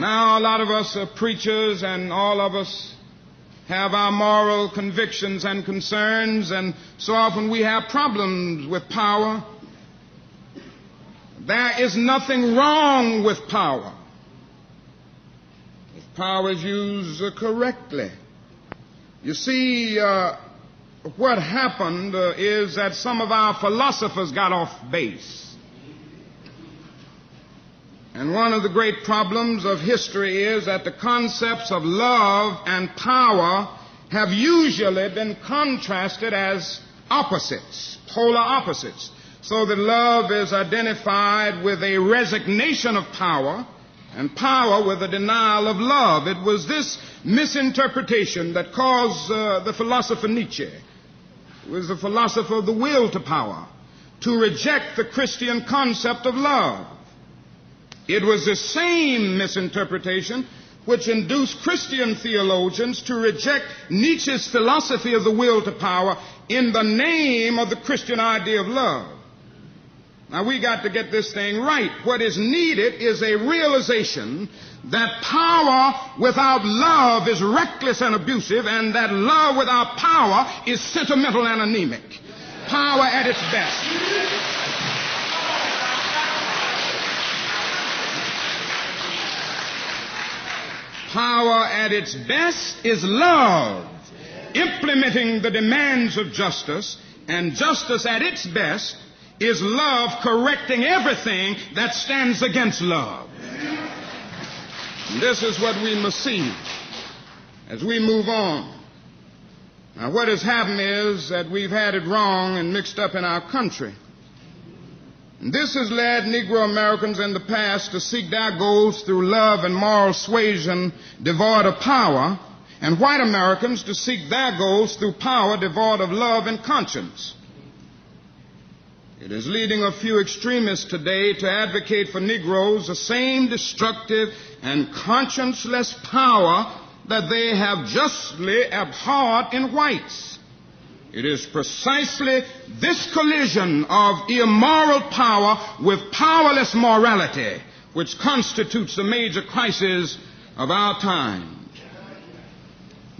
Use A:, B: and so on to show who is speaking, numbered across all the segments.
A: Now, a lot of us are preachers, and all of us have our moral convictions and concerns, and so often we have problems with power. There is nothing wrong with power if power is used correctly. You see, what happened is that some of our philosophers got off base. And one of the great problems of history is that the concepts of love and power have usually been contrasted as opposites, polar opposites. So that love is identified with a resignation of power and power with a denial of love. It was this misinterpretation that caused the philosopher Nietzsche, who was the philosopher of the will to power, to reject the Christian concept of love. It was the same misinterpretation which induced Christian theologians to reject Nietzsche's philosophy of the will to power in the name of the Christian idea of love. Now, we got to get this thing right. What is needed is a realization that power without love is reckless and abusive, and that love without power is sentimental and anemic. Power at its best. Power at its best is love, implementing the demands of justice, and justice at its best is love correcting everything that stands against love. And this is what we must see as we move on. Now, what has happened is that we've had it wrong and mixed up in our country. And this has led Negro Americans in the past to seek their goals through love and moral suasion devoid of power, and white Americans to seek their goals through power devoid of love and conscience. It is leading a few extremists today to advocate for Negroes the same destructive and conscienceless power that they have justly abhorred in whites. It is precisely this collision of immoral power with powerless morality which constitutes the major crisis of our time.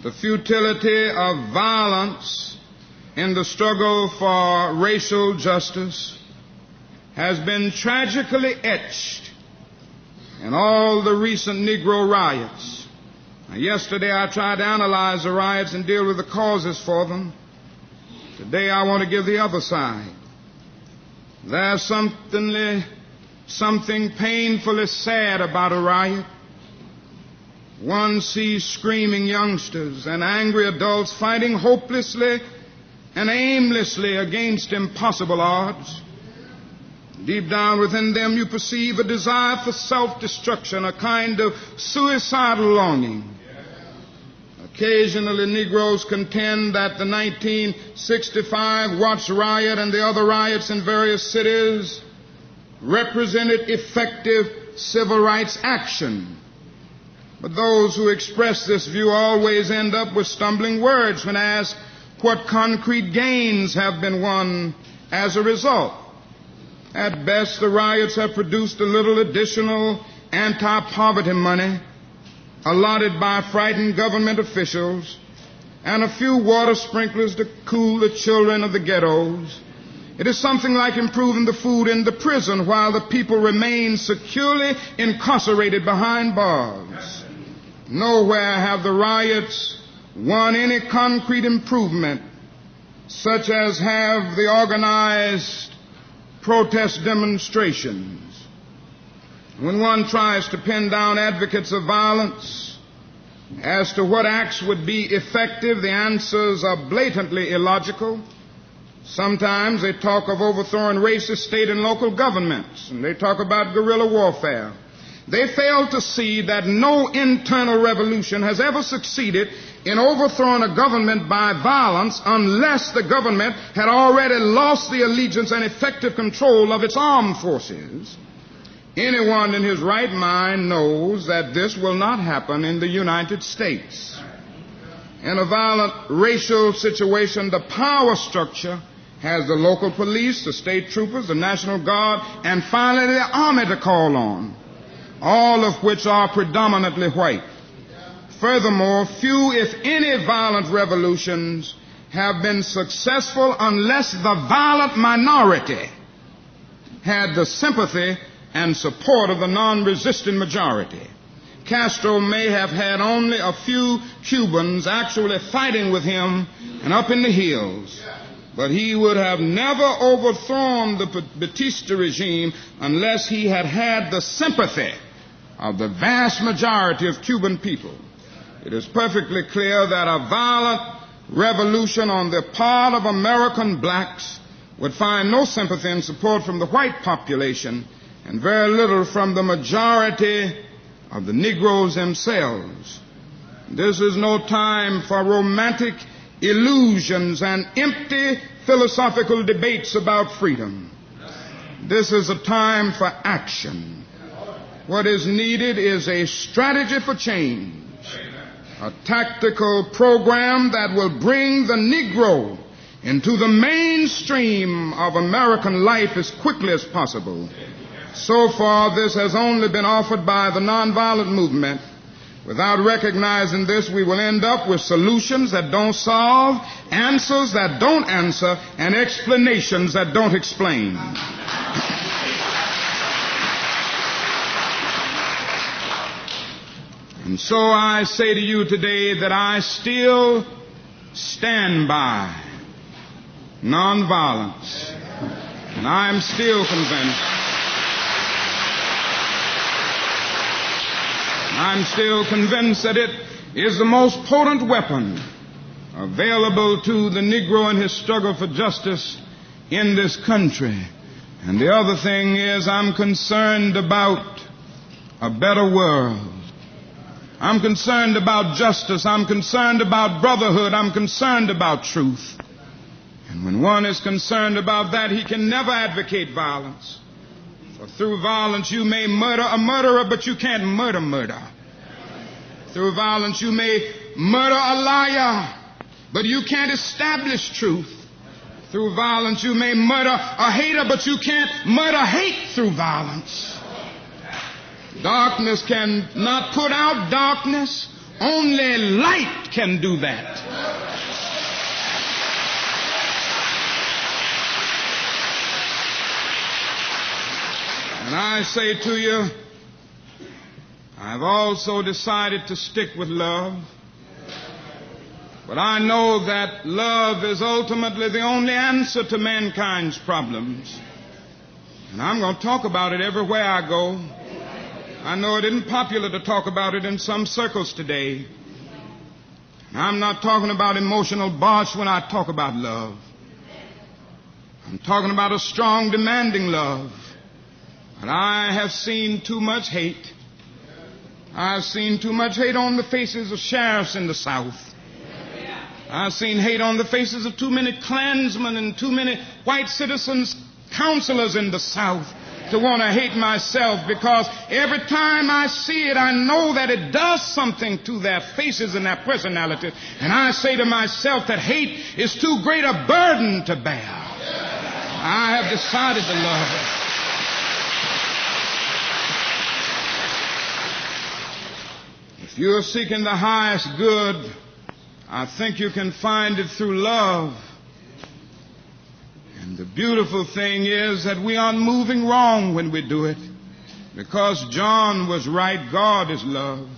A: The futility of violence in the struggle for racial justice has been tragically etched in all the recent Negro riots. Now, yesterday I tried to analyze the riots and deal with the causes for them. Today I want to give the other side. There's something painfully sad about a riot. One sees screaming youngsters and angry adults fighting hopelessly and aimlessly against impossible odds. Deep down within them you perceive a desire for self-destruction, a kind of suicidal longing. Occasionally, Negroes contend that the 1965 Watts riot and the other riots in various cities represented effective civil rights action. But those who express this view always end up with stumbling words when asked what concrete gains have been won as a result. At best, the riots have produced a little additional anti-poverty money allotted by frightened government officials and a few water sprinklers to cool the children of the ghettos. It is something like improving the food in the prison while the people remain securely incarcerated behind bars. Nowhere have the riots won any concrete improvement, such as have the organized protest demonstrations. When one tries to pin down advocates of violence as to what acts would be effective, the answers are blatantly illogical. Sometimes they talk of overthrowing racist state and local governments, and they talk about guerrilla warfare. They fail to see that no internal revolution has ever succeeded in overthrowing a government by violence unless the government had already lost the allegiance and effective control of its armed forces. Anyone in his right mind knows that this will not happen in the United States. In a violent racial situation, the power structure has the local police, the state troopers, the National Guard, and finally the Army to call on. all of which are predominantly white. Furthermore, few, if any, violent revolutions have been successful unless the violent minority had the sympathy and support of the non-resistant majority. Castro may have had only a few Cubans actually fighting with him and up in the hills, but he would have never overthrown the Batista regime unless he had had the sympathy of the vast majority of Cuban people. It is perfectly clear that a violent revolution on the part of American blacks would find no sympathy and support from the white population and very little from the majority of the Negroes themselves. This is no time for romantic illusions and empty philosophical debates about freedom. This is a time for action. What is needed is a strategy for change, a tactical program that will bring the Negro into the mainstream of American life as quickly as possible. So far, this has only been offered by the nonviolent movement. Without recognizing this, we will end up with solutions that don't solve, answers that don't answer, and explanations that don't explain. And so I say to you today that I still stand by nonviolence. And I'm still convinced that it is the most potent weapon available to the Negro in his struggle for justice in this country. And the other thing is, I'm concerned about a better world. I'm concerned about justice. I'm concerned about brotherhood. I'm concerned about truth. And when one is concerned about that, he can never advocate violence. For through violence you may murder a murderer, but you can't murder murder. Through violence you may murder a liar, but you can't establish truth. Through violence you may murder a hater, but you can't murder hate through violence. Darkness cannot put out darkness. Only light can do that. And I say to you, I've also decided to stick with love. But I know that love is ultimately the only answer to mankind's problems. And I'm going to talk about it everywhere I go. I know it isn't popular to talk about it in some circles today. And I'm not talking about emotional bosh when I talk about love. I'm talking about a strong, demanding love. But I have seen too much hate. I've seen too much hate on the faces of sheriffs in the South. I've seen hate on the faces of too many Klansmen and too many white citizens, counselors in the South, to want to hate myself, because every time I see it, I know that it does something to their faces and their personalities. And I say to myself that hate is too great a burden to bear. I have decided to love it. If you are seeking the highest good, I think you can find it through love. And the beautiful thing is that we aren't moving wrong when we do it, because John was right. God is love.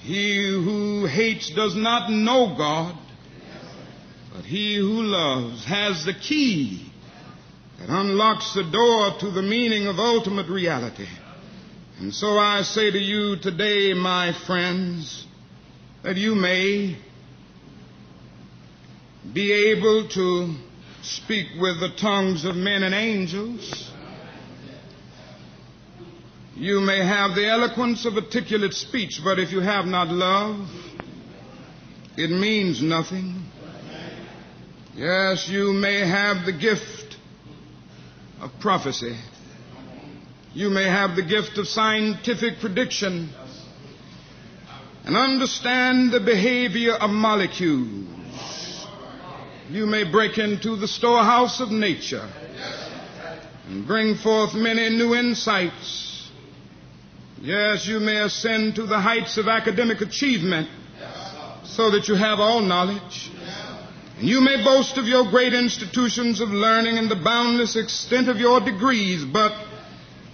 A: He who hates does not know God, but he who loves has the key that unlocks the door to the meaning of ultimate reality. And so I say to you today, my friends, that you may be able to speak with the tongues of men and angels. You may have the eloquence of articulate speech, but if you have not love, it means nothing. Yes, you may have the gift of prophecy. You may have the gift of scientific prediction and understand the behavior of molecules. You may break into the storehouse of nature and bring forth many new insights Yes, you may ascend to the heights of academic achievement so that you have all knowledge. And you may boast of your great institutions of learning and the boundless extent of your degrees, but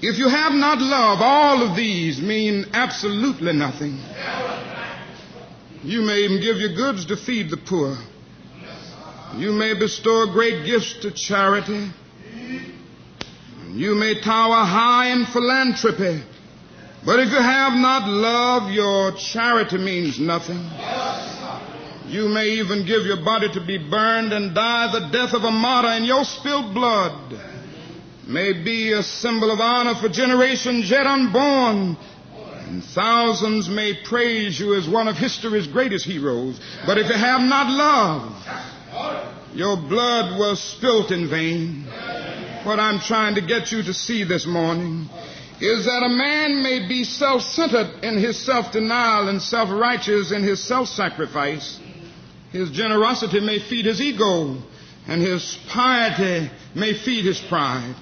A: if you have not love, all of these mean absolutely nothing. You may even give your goods to feed the poor. You may bestow great gifts to charity. You may tower high in philanthropy. But if you have not love, your charity means nothing. You may even give your body to be burned and die the death of a martyr, and your spilled blood may be a symbol of honor for generations yet unborn. And thousands may praise you as one of history's greatest heroes. But if you have not love, your blood was spilt in vain. What I'm trying to get you to see this morning is that a man may be self-centered in his self-denial and self-righteous in his self-sacrifice. His generosity may feed his ego, and his piety may feed his pride.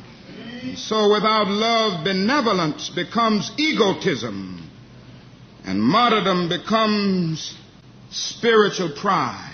A: So without love, benevolence becomes egotism, and martyrdom becomes spiritual pride.